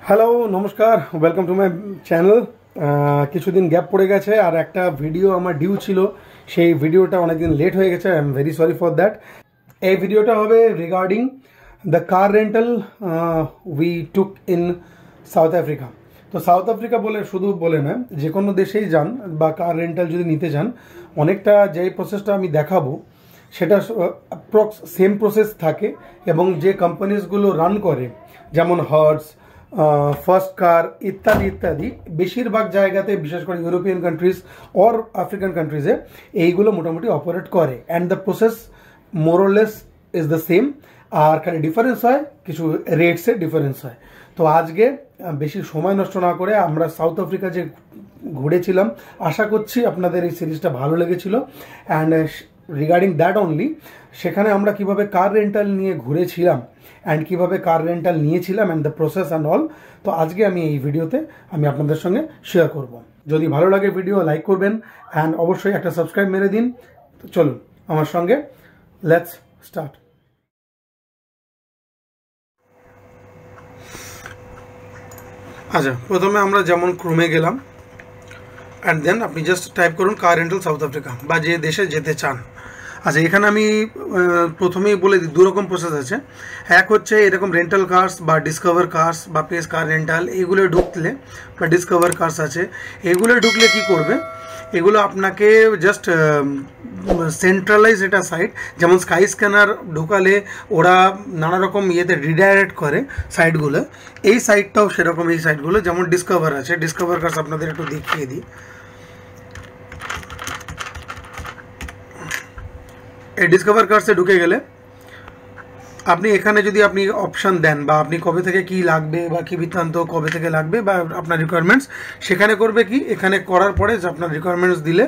Hello নমস্কার, welcome to my channel. কিছুদিন gap পড়ে গেছে আর একটা ভিডিও আমার ডিউ ছিল, সেই ভিডিওটা অনেকদিন লেট হয়ে গেছে। I am very sorry for that. এই ভিডিওটা হবে regarding the car rental we took in south Africa. তো সাউথ আফ্রিকা বলে শুধু বলে না, যে কোনো দেশেই যান বা কার রেন্টাল যদি নিতে যান, অনেকটা যেই প্রসেসটা আমি দেখাবো সেটা অ্যাপ্রক্স সেম প্রসেস থাকে। এবং যে কোম্পানিজগুলো রান করে, যেমন হার্টস, ফার্স্ট কার ইত্যাদি ইত্যাদি, বেশিরভাগ জায়গাতে বিশেষ করে ইউরোপিয়ান কান্ট্রিজ অর আফ্রিকান কান্ট্রিজে এইগুলো মোটামুটি অপারেট করে। And the process more or less is the same. আর খালি ডিফারেন্স হয়, কিছু রেটসের ডিফারেন্স হয়। তো আজকে বেশি সময় নষ্ট না করে আমরা সাউথ আফ্রিকা যে ঘুরেছিলাম, আশা করছি আপনাদের এই সিরিজটা ভালো লেগেছিল। অ্যান্ড রিগার্ডিং দ্যাট অনলি, সেখানে আমরা কিভাবে কার রেন্টাল নিয়ে ঘুরেছিলাম অ্যান্ড কীভাবে কার রেন্টাল নিয়েছিলাম and the process and all, তো আজকে আমি এই ভিডিওতে আমি আপনাদের সঙ্গে শেয়ার করব। যদি ভালো লাগে ভিডিও লাইক করবেন অ্যান্ড অবশ্যই একটা সাবস্ক্রাইব মেরে দিন। তো চলুন আমার সঙ্গে, লেটস স্টার্ট। আচ্ছা, প্রথমে আমরা যেমন ক্রোমে গেলাম অ্যান্ড দেন আপনি জাস্ট টাইপ করুন কার রেন্টাল সাউথ আফ্রিকা বা যে দেশে যেতে চান। আচ্ছা, এখানে আমি প্রথমেই বলে দিই, দুরকম প্রসেস আছে। এক হচ্ছে এরকম রেন্টাল কার্স বা ডিসকভার কার্স বা পেস কার রেন্টাল, এগুলো ঢুকলে বা ডিসকভার কার্স আছে, এগুলো ঢুকলে কি করবে, এগুলো আপনাকে জাস্ট সেন্ট্রালাইজ এটা সাইট, যেমন স্কাই স্ক্যানার ঢোকালে ওরা নানা রকম ইয়েতে রিডাইরেক্ট করে সাইটগুলো। এই সাইটটাও সেরকম, এই সাইটগুলো যেমন ডিসকভার আছে, ডিসকভার কার্স আপনাদের একটু দেখিয়ে দিই। এই ডিসকভার কার্সে ঢুকে গেলে আপনি এখানে যদি আপনি অপশান দেন বা আপনি কবে থেকে কি লাগবে বা কী বৃত্তান্ত কবে থেকে লাগবে বা আপনার রিকোয়ারমেন্টস, সেখানে করবে কি, এখানে করার পরে যে আপনার রিকোয়ারমেন্টস দিলে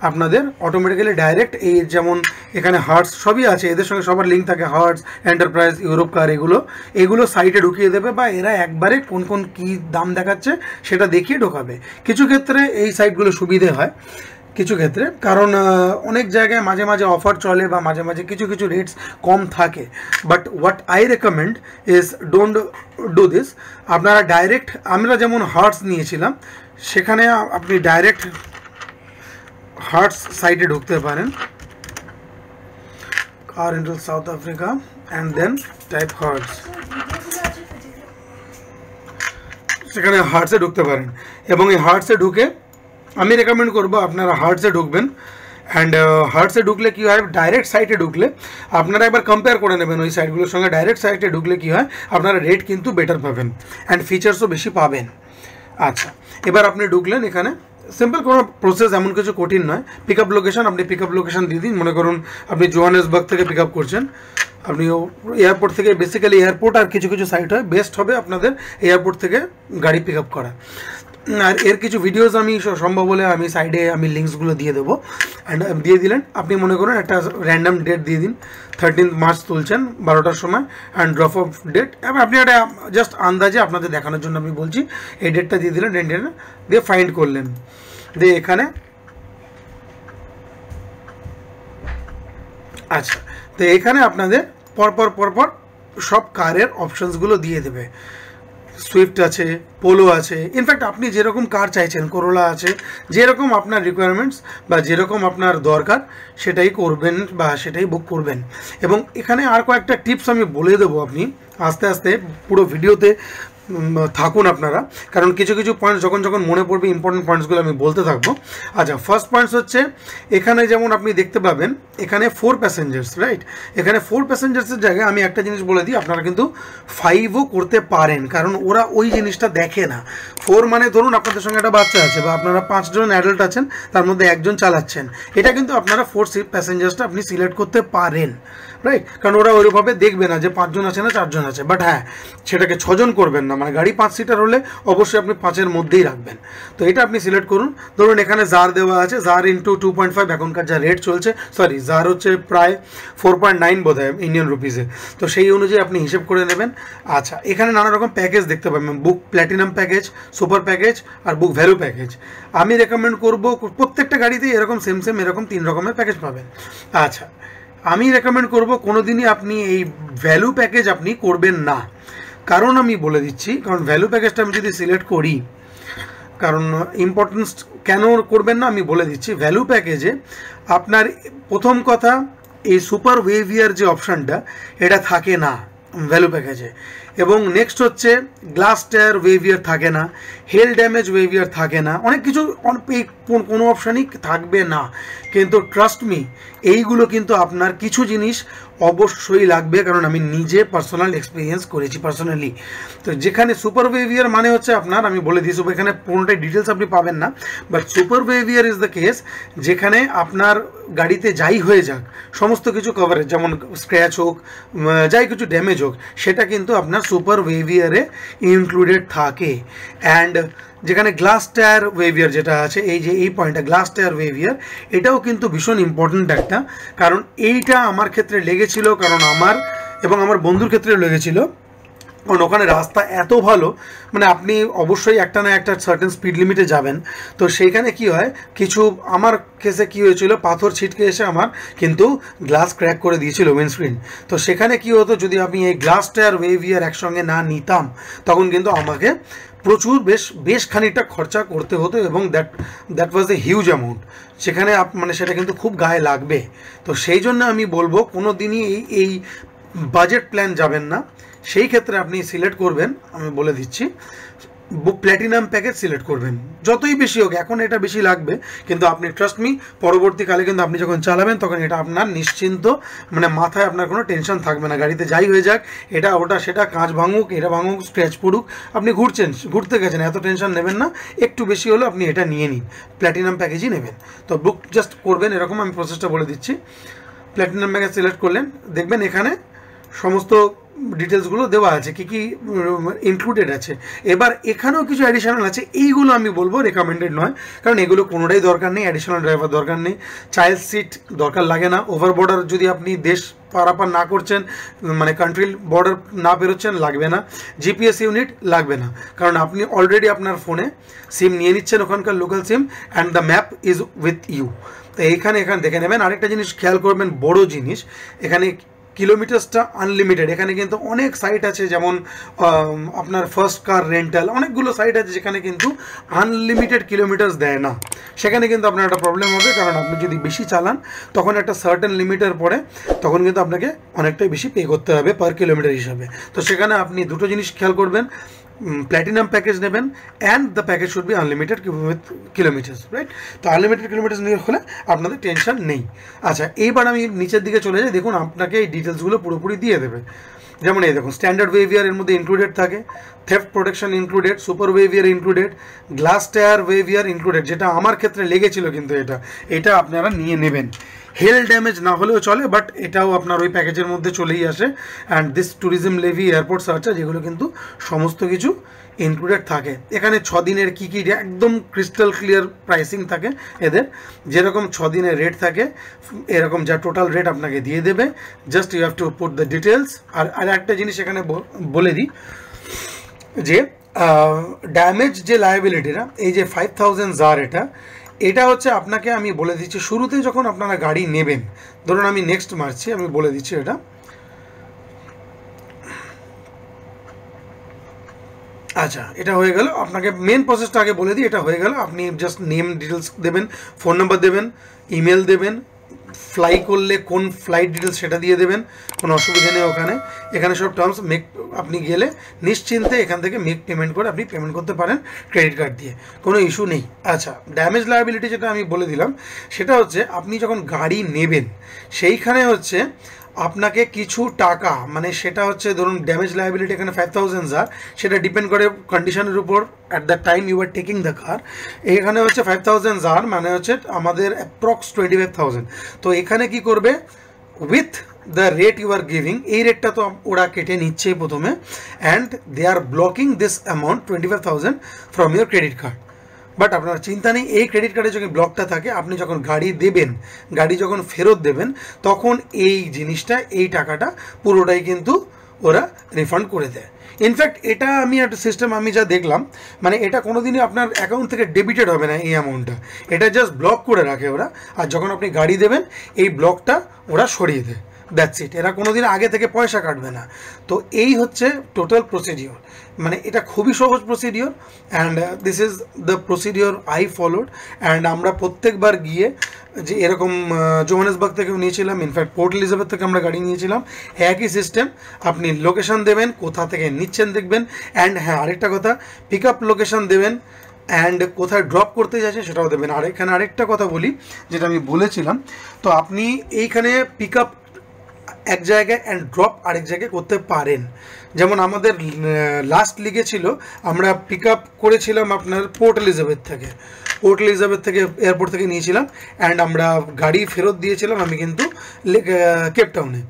আপনাদের অটোমেটিক্যালি ডাইরেক্ট এই যেমন এখানে হার্টস সবই আছে, এদের সঙ্গে সবার লিঙ্ক থাকে, হার্টস, এন্টারপ্রাইজ, ইউরোপ কার, এগুলো সাইটে ঢুকিয়ে দেবে বা এরা একবারে কোন কোন কী দাম দেখাচ্ছে সেটা দেখিয়ে ঢোকাবে। কিছু ক্ষেত্রে এই সাইটগুলো সুবিধে হয়, কিছু ক্ষেত্রে, কারণ অনেক জায়গায় মাঝে মাঝে অফার চলে বা মাঝে মাঝে কিছু কিছু রেটস কম থাকে। But what I recommend is don't do this. আপনারা ডাইরেক্ট, আমরা যেমন হার্টস নিয়েছিলাম, সেখানে আপনি ডাইরেক্ট হার্টস সাইটে ঢুকতে পারেন, car rental South Africa, and then type Hertz, সেখানে হার্টসে ঢুকতে পারেন। এবং এই হার্টসে ঢুকে আমি রেকমেন্ড করবো আপনারা হার্টসে ঢুকবেন। অ্যান্ড হার্টসে ঢুকলে কী হয়, ডাইরেক্ট সাইটে ঢুকলে আপনারা একবার কম্পেয়ার করে নেবেন ওই সাইটগুলোর সঙ্গে। ডাইরেক্ট সাইটে ঢুকলে কী হয়, আপনারা রেট কিন্তু বেটার পাবেন অ্যান্ড ফিচার্সও বেশি পাবেন। আচ্ছা, এবার আপনি ঢুকলেন, এখানে সিম্পল কোনো প্রসেস, এমন কিছু কঠিন নয়। পিক আপ লোকেশন, আপনি পিক আপ লোকেশন দিয়ে দিন। মনে করুন আপনি জোহানেসবার্গ থেকে পিক আপ করছেন, আপনি এয়ারপোর্ট থেকে, বেসিক্যালি এয়ারপোর্ট আর কিছু কিছু সাইট হয়, বেস্ট হবে আপনাদের এয়ারপোর্ট থেকে গাড়ি পিক আপ করা। আর এর কিছু ভিডিওস আমি সম্ভব হলে আমি সাইডে আমি লিঙ্কসগুলো দিয়ে দেবো। অ্যান্ড দিয়ে দিলেন, আপনি মনে করুন একটা র্যান্ডাম ডেট দিয়ে দিন, 13 মার্চ তুলছেন 12টার সময়, অ্যান্ড ড্রপ অফ ডেট। এবার আপনি একটা জাস্ট আন্দাজে আপনাদের দেখানোর জন্য আমি বলছি, এই ডেটটা দিয়ে দিলেন, ডেট দিয়ে ফাইন্ড করলেন, দিয়ে এখানে। আচ্ছা, তো এখানে আপনাদের পরপর সব কারের অপশানসগুলো দিয়ে দেবে। সুইফট আছে, পোলো আছে, ইনফ্যাক্ট আপনি যেরকম কার চাইছেন, করোলা আছে, যেরকম আপনার রিকোয়ারমেন্টস বা যেরকম আপনার দরকার সেটাই করবেন বা সেটাই বুক করবেন। এবং এখানে আর কয়েকটা টিপস আমি বলে দেবো, আপনি আস্তে আস্তে পুরো ভিডিওতে থাকুন আপনারা, কারণ কিছু কিছু পয়েন্টস যখন যখন মনে পড়বে, ইম্পর্টেন্ট পয়েন্টসগুলো আমি বলতে থাকবো। আচ্ছা, ফার্স্ট পয়েন্টস হচ্ছে, এখানে যেমন আপনি দেখতে পাবেন এখানে 4 প্যাসেঞ্জার্স, রাইট? এখানে 4 প্যাসেঞ্জার্সের জায়গায় আমি একটা জিনিস বলে দিই, আপনারা কিন্তু 5ও করতে পারেন, কারণ ওরা ওই জিনিসটা দেখে না। 4 মানে ধরুন আপনাদের সঙ্গে একটা বাচ্চা আছে বা আপনারা 5 জন অ্যাডাল্ট আছেন, তার মধ্যে একজন চালাচ্ছেন, এটা কিন্তু আপনারা 4 প্যাসেঞ্জার্সটা আপনি সিলেক্ট করতে পারেন, রাইট? কারণ ওরা ওইভাবে দেখবে না যে 5 জন আছে না 4 জন আছে। বাট হ্যাঁ, সেটাকে 6 জন করবেন না, মানে গাড়ি 5 সিটার হলে অবশ্যই আপনি 5-এর মধ্যেই রাখবেন। তো এটা আপনি সিলেক্ট করুন। ধরুন এখানে জার দেওয়া আছে, জার ইন্টু 2.5 এখনকার যা রেট চলছে, সরি জার হচ্ছে প্রায় 4.9 বোধ হয় ইন্ডিয়ান রুপিসে, তো সেই অনুযায়ী আপনি হিসেব করে নেবেন। আচ্ছা, এখানে নানা রকম প্যাকেজ দেখতে পাবেন, বুক প্ল্যাটিনাম প্যাকেজ, সুপার প্যাকেজ আর বুক ভ্যালু প্যাকেজ। আমি রেকমেন্ড করব প্রত্যেকটা গাড়িতেই এরকম সেম এরকম 3 রকমের প্যাকেজ পাবেন। আচ্ছা, আমি রেকমেন্ড করব কোনোদিনই আপনি এই ভ্যালু প্যাকেজ আপনি করবেন না, কারণ আমি বলে দিচ্ছি, কারণ ভ্যালু প্যাকেজটা আমি যদি সিলেক্ট করি, কারণ ইম্পর্টেন্স কেন করবেন না আমি বলে দিচ্ছি। ভ্যালু প্যাকেজে আপনার প্রথম কথা এই সুপার ওয়েভিয়ার যে অপশানটা এটা থাকে না ভ্যালু প্যাকেজে, এবং নেক্সট হচ্ছে গ্লাস টায়ার ওয়েভিয়ার থাকে না, হেল ড্যামেজ ওয়েভিয়ার থাকে না, অনেক কিছু কোনো অপশানই থাকবে না। কিন্তু ট্রাস্ট মি, এইগুলো কিন্তু আপনার কিছু জিনিস অবশ্যই লাগবে, কারণ আমি নিজে পার্সোনাল এক্সপিরিয়েন্স করেছি পার্সোনালি। তো যেখানে সুপার ওয়েভিয়ার মানে হচ্ছে আপনার, আমি বলে দিই, এখানে পুরোটাই ডিটেলস আপনি পাবেন না, but super waiver is the case যেখানে আপনার গাড়িতে যাই হয়ে যাক সমস্ত কিছু কভারেজ, যেমন স্ক্র্যাচ হোক, যাই কিছু ড্যামেজ হোক, সেটা কিন্তু আপনার সুপার ওয়েভিয়ারে ইনক্লুডেড থাকে। অ্যান্ড যেখানে গ্লাস টায়ার ওয়েভিয়ার যেটা আছে, এই যে এই পয়েন্টটা গ্লাস টায়ার ওয়েভিয়ার, এটাও কিন্তু ভীষণ ইম্পর্ট্যান্ট একটা, কারণ এইটা আমার ক্ষেত্রে লেগেছিল, কারণ আমার এবং আমার বন্ধুর ক্ষেত্রে লেগেছিল, কারণ ওখানে রাস্তা এত ভালো, মানে আপনি অবশ্যই একটা না একটা সার্টেন স্পিড লিমিটে যাবেন। তো সেইখানে কি হয়, কিছু আমার কেসে কি হয়েছিল, পাথর ছিটকে এসে আমার কিন্তু গ্লাস ক্র্যাক করে দিয়েছিল উইন্ডস্ক্রিন। তো সেখানে কি হতো, যদি আমি এই গ্লাস টায়ার ওয়েভিয়ার একসঙ্গে না নিতাম তখন কিন্তু আমাকে প্রচুর বেশ খানিকটা খরচা করতে হতো, এবং that was a huge amount. সেখানে মানে সেটা কিন্তু খুব গায়ে লাগবে। তো সেই জন্য আমি বলবো কোনো দিনই এই বাজেট প্ল্যান যাবেন না। সেই ক্ষেত্রে আপনি সিলেক্ট করবেন, আমি বলে দিচ্ছি, প্ল্যাটিনাম প্যাকেজ সিলেক্ট করবেন, যতই বেশি হোক। এখন এটা বেশি লাগবে, কিন্তু আপনি ট্রাস্ট মি, পরবর্তীকালে কিন্তু আপনি যখন চালাবেন তখন এটা আপনার নিশ্চিন্ত, মানে মাথায় আপনার কোনো টেনশন থাকবে না। গাড়িতে যাই হয়ে যাক, এটা ওটা সেটা, কাঁচ ভাঙুক, এটা ভাঙুক, স্ক্র্যাচ পড়ুক, আপনি ঘুরতে গেছেন, এত টেনশন নেবেন না। একটু বেশি হলো আপনি এটা নিয়ে নিন, প্ল্যাটিনাম প্যাকেজই নেবেন। তো বুক জাস্ট করবেন এরকম, আমি প্রসেসটা বলে দিচ্ছি। প্ল্যাটিনাম প্যাকেজ সিলেক্ট করলেন, দেখবেন এখানে সমস্ত ডিটেলসগুলো দেওয়া আছে, কি কি ইনক্লুডেড আছে। এবার এখানেও কিছু অ্যাডিশনাল আছে, এইগুলো আমি বলবো রেকমেন্ডেড নয়, কারণ এগুলো কোনোটাই দরকার নেই। অ্যাডিশনাল ড্রাইভার দরকার নেই, চাইল্ড সিট দরকার লাগে না, ওভার বর্ডার যদি আপনি দেশ পারাপার না করছেন, মানে কান্ট্রি বর্ডার না বেরোচ্ছেন, লাগবে না। জিপিএস ইউনিট লাগবে না, কারণ আপনি অলরেডি আপনার ফোনে সিম নিয়ে নিচ্ছেন, ওখানকার local SIM, and the map is with you. তো এখানে দেখে নেবেন। আরেকটা জিনিস খেয়াল করবেন, বড় জিনিস, এখানে কিলোমিটার্সটা আনলিমিটেড। এখানে কিন্তু অনেক সাইট আছে, যেমন আপনার ফার্স্ট কার রেন্টাল, অনেকগুলো সাইট আছে যেখানে কিন্তু আনলিমিটেড কিলোমিটার্স দেয় না। সেখানে কিন্তু আপনার একটা প্রবলেম হবে, কারণ আপনি যদি বেশি চালান তখন একটা সার্টেন লিমিটের পরে তখন কিন্তু আপনাকে অনেকটাই বেশি পে করতে হবে পার কিলোমিটার হিসাবে। তো সেখানে আপনি দুটো জিনিস খেয়াল করবেন, প্ল্যাটিনাম প্যাকেজ নেবেন, and the package should be unlimited with kilometres, right? তো আনলিমিটেড কিলোমিটার্স নিয়ে হলে আপনাদের টেনশন নেই। আচ্ছা, এইবার আমি নিচের দিকে চলে যাই, দেখুন আপনাকে এই ডিটেলসগুলো পুরোপুরি দিয়ে দেবে। যেমন এই দেখুন, স্ট্যান্ডার্ড ওয়েভিয়ার এর মধ্যে ইনক্লুডেড থাকে, theft protection included, super waiver included, glass tyre waiver included, যেটা আমার ক্ষেত্রে লেগেছিল, কিন্তু এটা আপনারা নিয়ে নেবেন। হেল ড্যামেজ না হলেও চলে, বাট এটাও আপনার ওই প্যাকেজের মধ্যে চলেই আসে। And this tourism levy, airport surcharge, যেগুলো কিন্তু সমস্ত কিছু ইনক্লুডেড থাকে। এখানে 6 দিনের কী কী একদম ক্রিস্টাল ক্লিয়ার প্রাইসিং থাকে এদের, যেরকম 6 দিনের রেট থাকে এরকম যা টোটাল রেট আপনাকে দিয়ে দেবে। Just you have to put the details. আর একটা জিনিস এখানে বলে দিই, যে ড্যামেজ যে লায়াবিলিটিটা, এই যে 5000 জার, এটা হচ্ছে আপনাকে আমি বলে দিচ্ছি শুরুতে যখন আপনারা গাড়ি নেবেন, ধরুন আমি নেক্সট মারছি, আমি বলে দিচ্ছি এটা। আচ্ছা, এটা হয়ে গেল। আপনাকে মেন প্রসেসটা আগে বলে দিই, এটা হয়ে গেল। আপনি জাস্ট নেম ডিটেলস দেবেন, ফোন নাম্বার দেবেন, ইমেল দেবেন, ফ্লাই করলে কোন ফ্লাইট ডিটেলস সেটা দিয়ে দেবেন, কোনো অসুবিধা নেই ওখানে। এখানে সব টার্মস আপনি গেলে নিশ্চিন্তে এখান থেকে মেক পেমেন্ট করে আপনি পেমেন্ট করতে পারেন ক্রেডিট কার্ড দিয়ে, কোনো ইস্যু নেই। আচ্ছা, ড্যামেজ লায়াবিলিটি যেটা আমি বলে দিলাম, সেটা হচ্ছে আপনি যখন গাড়ি নেবেন সেইখানে হচ্ছে আপনাকে কিছু টাকা, মানে সেটা হচ্ছে ধরুন ড্যামেজ লায়াবিলিটি এখানে 5000 জার, সেটা ডিপেন্ড করে কন্ডিশনের উপর at the time you are taking the car. এখানে হচ্ছে 5000 জার মানে হচ্ছে আমাদের অ্যাপ্রক্স 25000। তো এখানে কি করবে, with the rate you are giving, এই রেটটা তো ওরা কেটে নিচ্ছেই প্রথমে, and they are blocking this amount 25000 from your credit card. But আপনার চিন্তা নেই, এই ক্রেডিট কার্ডে যখন ব্লকটা থাকে, আপনি যখন গাড়ি দেবেন, গাড়ি যখন ফেরত দেবেন, তখন এই জিনিসটা, এই টাকাটা পুরোটাই কিন্তু ওরা রিফান্ড করে দেয়। ইনফ্যাক্ট এটা আমি একটা সিস্টেম আমি যা দেখলাম, মানে এটা কোনো দিনই আপনার অ্যাকাউন্ট থেকে ডেবিটেড হবে না এই অ্যামাউন্টটা, এটা জাস্ট ব্লক করে রাখে ওরা। আর যখন আপনি গাড়ি দেবেন এই ব্লকটা ওরা সরিয়ে দেয়, দ্যাটস ইট। এরা কোনো দিন আগে থেকে পয়সা কাটবে না। তো এই হচ্ছে টোটাল প্রসিডিওর, মানে এটা খুবই সহজ procedure, and this is the procedure I followed. And আমরা প্রত্যেকবার গিয়ে যে এরকম জোহানেসবার্গ থেকেও নিয়েছিলাম, ইনফ্যাক্ট পোর্ট এলিজাবেথ থেকে আমরা গাড়ি নিয়েছিলাম, একই সিস্টেম। আপনি লোকেশান দেবেন, কোথা থেকে নিচ্ছেন দেখবেন, অ্যান্ড হ্যাঁ আরেকটা কথা, পিক আপ লোকেশান দেবেন, অ্যান্ড কোথায় ড্রপ করতে যাচ্ছে সেটাও দেবেন। আর এখানে আরেকটা কথা বলি, যেটা আমি বলেছিলাম, তো আপনি এইখানে পিক আপ এক জায়গায় অ্যান্ড ড্রপ আরেক জায়গায় করতে পারেন। যেমন আমাদের লাস্ট লিগে ছিল, আমরা পিক আপ করেছিলাম আপনার পোর্ট এলিজাবেথ থেকে, এয়ারপোর্ট থেকে নিয়েছিলাম, অ্যান্ড আমরা গাড়ি ফেরত দিয়েছিলাম আমি কিন্তু কেপটাউনে।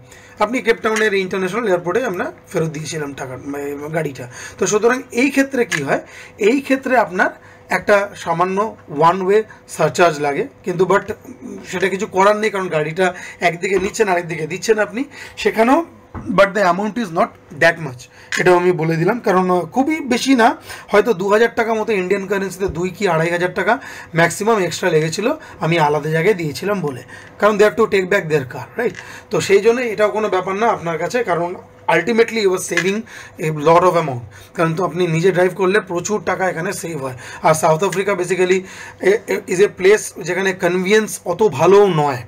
আপনি কেপটাউনের ইন্টারন্যাশনাল এয়ারপোর্টে আমরা ফেরত দিয়েছিলাম গাড়িটা। তো সুতরাং এই ক্ষেত্রে কি হয়, এই ক্ষেত্রে আপনার একটা সামান্য ওয়ান ওয়ে সারচার্জ লাগে, কিন্তু বাট সেটা কিছু করার নেই, কারণ গাড়িটা একদিকে নিচ্ছেন আরেকদিকে দিচ্ছেন আপনি সেখানেও, but the amount is not that much, এটাও আমি বলে দিলাম। কারণ খুবই বেশি না, হয়তো 2000 টাকা মতো ইন্ডিয়ান কারেন্সিতে 2 কি 2500 টাকা ম্যাক্সিমাম এক্সট্রা লেগেছিল, আমি আলাদা জায়গায় দিয়েছিলাম বলে, কারণ they have to take back their car, right. তো সেই জন্য এটাও কোনো ব্যাপার না আপনার কাছে, কারণ ultimately you are saving a lot of amount, কারণ তো আপনি নিজে ড্রাইভ করলে প্রচুর টাকা এখানে সেভ হয়। আর South Africa basically is a place যেখানে কনভিয়েন্স অত ভালোও নয়।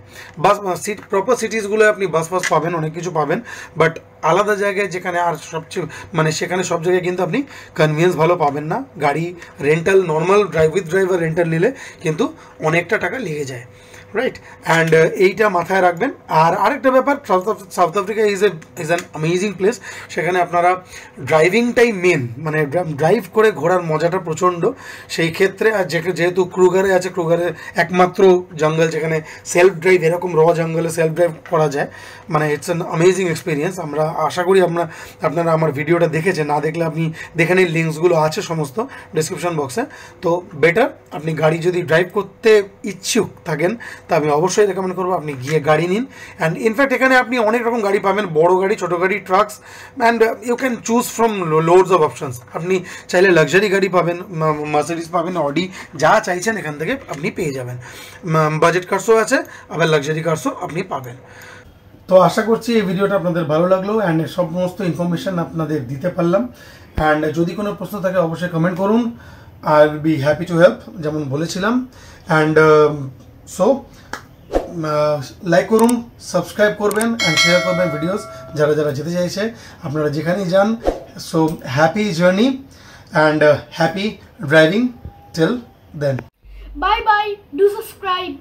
বাস প্রপার সিটিসগুলো আপনি বাস পাবেন, অনেক কিছু পাবেন, বাট আলাদা জায়গায় যেখানে আর সবচেয়ে মানে সেখানে সব জায়গায় কিন্তু আপনি কনভিয়েন্স ভালো পাবেন না। গাড়ি rental normal with driver rental নিলে কিন্তু অনেকটা টাকা লেগে যায়, রাইট। অ্যান্ড এইটা মাথায় রাখবেন। আর আরেকটা ব্যাপার, south Africa is an amazing place. সেখানে আপনারা ড্রাইভিংটাই মেন, মানে ড্রাইভ করে ঘোরার মজাটা প্রচণ্ড সেই ক্ষেত্রে। আর যেহেতু ক্রুগারে আছে, ক্রুগারে একমাত্র জঙ্গল যেখানে সেলফ ড্রাইভ, এরকম জঙ্গলে সেলফ ড্রাইভ করা যায়, মানে ইটস অ্যান অ্যামেজিং এক্সপিরিয়েন্স। আমরা আশা করি আপনারা আমার ভিডিওটা দেখেছেন, না দেখলে আপনি দেখে নিন, লিঙ্কসগুলো আছে সমস্ত ডিসক্রিপশন বক্সে। তো বেটার, আপনি গাড়ি যদি ড্রাইভ করতে ইচ্ছুক থাকেন তা আমি অবশ্যই রেকমেন্ড করবো আপনি গিয়ে গাড়ি নিন। অ্যান্ড ইনফ্যাক্ট এখানে আপনি অনেক রকম গাড়ি পাবেন, বড় গাড়ি, ছোটো গাড়ি, trucks, and you can choose from loads of options. আপনি চাইলে লাক্সারি গাড়ি পাবেন, মার্সিডিজ পাবেন, অডি, যা চাইছেন এখান থেকে আপনি পেয়ে যাবেন। বাজেট কার্সও আছে, আবার লাক্সারি কার্সও আপনি পাবেন। তো আশা করছি এই ভিডিওটা আপনাদের ভালো লাগলো, অ্যান্ড সমস্ত ইনফরমেশান আপনাদের দিতে পারলাম। অ্যান্ড যদি কোনো প্রশ্ন থাকে অবশ্যই কমেন্ট করুন, I will be happy to help, যেমন বলেছিলাম। অ্যান্ড সো লাইক করুন, সাবস্ক্রাইব করবেন, অ্যান্ড শেয়ার করবেন ভিডিওস যারা যারা যেতে চাইছে, আপনারা যেখানেই যান। So happy journey and happy driving till then. Bye bye. Do subscribe.